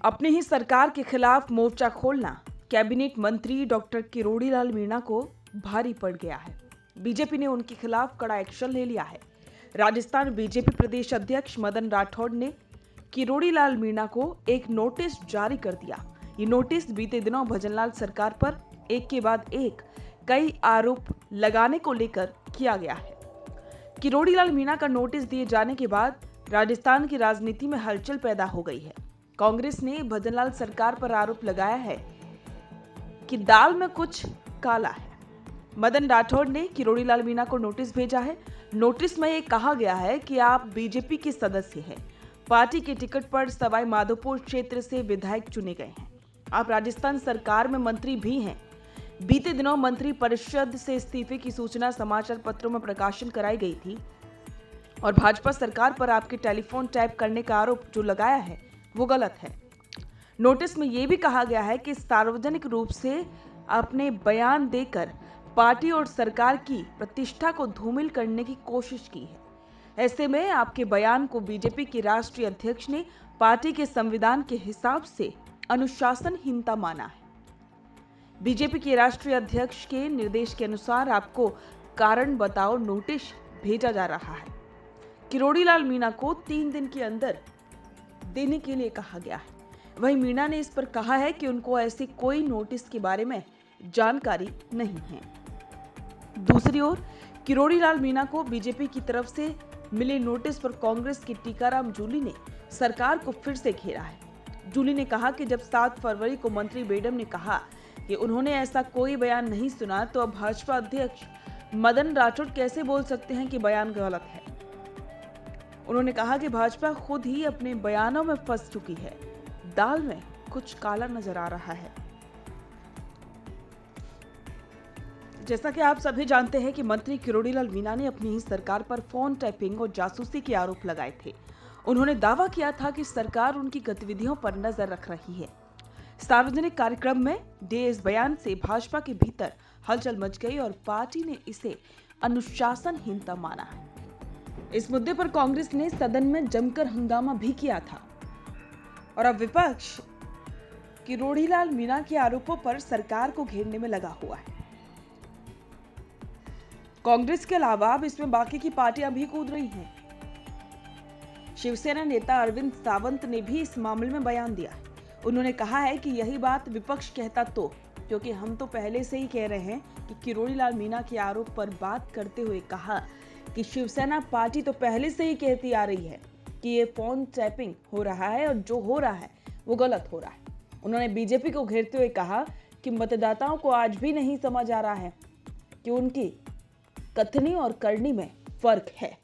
अपनी ही सरकार के खिलाफ मोर्चा खोलना कैबिनेट मंत्री डॉक्टर किरोड़ीलाल मीणा को भारी पड़ गया है। बीजेपी ने उनके खिलाफ कड़ा एक्शन ले लिया है। राजस्थान बीजेपी प्रदेश अध्यक्ष मदन राठौड़ ने किरोड़ीलाल मीणा को एक नोटिस जारी कर दिया। ये नोटिस बीते दिनों भजनलाल सरकार पर एक के बाद एक कई आरोप लगाने को लेकर किया गया है। किरोड़ीलाल मीणा का नोटिस दिए जाने के बाद राजस्थान की राजनीति में हलचल पैदा हो गई है। कांग्रेस ने भजनलाल सरकार पर आरोप लगाया है कि दाल में कुछ काला है। मदन राठौड़ ने किरोड़ीलाल मीणा को नोटिस भेजा है। नोटिस में ये कहा गया है कि आप बीजेपी के सदस्य हैं, पार्टी के टिकट पर सवाई माधोपुर क्षेत्र से विधायक चुने गए हैं, आप राजस्थान सरकार में मंत्री भी हैं। बीते दिनों मंत्री परिषद से इस्तीफे की सूचना समाचार पत्रों में प्रकाशन कराई गई थी और भाजपा सरकार पर आपके टेलीफोन टैप करने का आरोप जो लगाया है वो गलत है। नोटिस में यह भी कहा गया है कि सार्वजनिक रूप से आपने बयान देकर पार्टी और सरकार की प्रतिष्ठा को धूमिल करने की कोशिश की है। ऐसे में आपके बयान को बीजेपी के राष्ट्रीय अध्यक्ष ने पार्टी के संविधान के हिसाब से अनुशासनहीनता माना है। बीजेपी के राष्ट्रीय अध्यक्ष के निर्देश के अनुसार आपको कारण बताओ नोटिस भेजा जा रहा है। किरोड़ीलाल मीणा को 3 दिन के अंदर देने के लिए कहा गया है। वहीं मीणा ने इस पर कहा है कि उनको ऐसी कोई नोटिस के बारे में जानकारी नहीं है। दूसरी ओर किरोड़ीलाल मीणा को बीजेपी की तरफ से मिले नोटिस पर कांग्रेस के टीकाराम जूली ने सरकार को फिर से घेरा है। जूली ने कहा कि जब 7 फरवरी को मंत्री बेडम ने कहा कि उन्होंने ऐसा कोई बयान नहीं सुना, तो अब भाजपा अध्यक्ष मदन राठौड़ कैसे बोल सकते हैं कि बयान गलत है। उन्होंने कहा कि भाजपा खुद ही अपने बयानों में फंस चुकी है, दाल में कुछ काला नजर आ रहा है। जैसा कि आप सभी जानते हैं कि मंत्री किरोड़ीलाल मीणा ने अपनी ही सरकार पर फोन टैपिंग और जासूसी के आरोप लगाए थे। उन्होंने दावा किया था कि सरकार उनकी गतिविधियों पर नजर रख रही है। सार्वजनिक कार्यक्रम में दिए इस बयान से भाजपा के भीतर हलचल मच गई और पार्टी ने इसे अनुशासनहीनता माना है। इस मुद्दे पर कांग्रेस ने सदन में जमकर हंगामा भी किया था और अब विपक्ष किरोड़ीलाल मीणा के आरोपों पर सरकार को घेरने में लगा हुआ है। कांग्रेस के अलावा अब इसमें बाकी की पार्टियां भी कूद रही हैं। शिवसेना नेता अरविंद सावंत ने भी इस मामले में बयान दिया है। उन्होंने कहा है कि यही बात विपक्ष कहता तो, क्योंकि हम तो पहले से ही कह रहे हैं कि किरोड़ीलाल मीणा के आरोप पर बात करते हुए कहा कि शिवसेना पार्टी तो पहले से ही कहती आ रही है कि ये फोन टैपिंग हो रहा है और जो हो रहा है वो गलत हो रहा है। उन्होंने बीजेपी को घेरते हुए कहा कि मतदाताओं को आज भी नहीं समझ आ रहा है कि उनकी कथनी और करनी में फर्क है।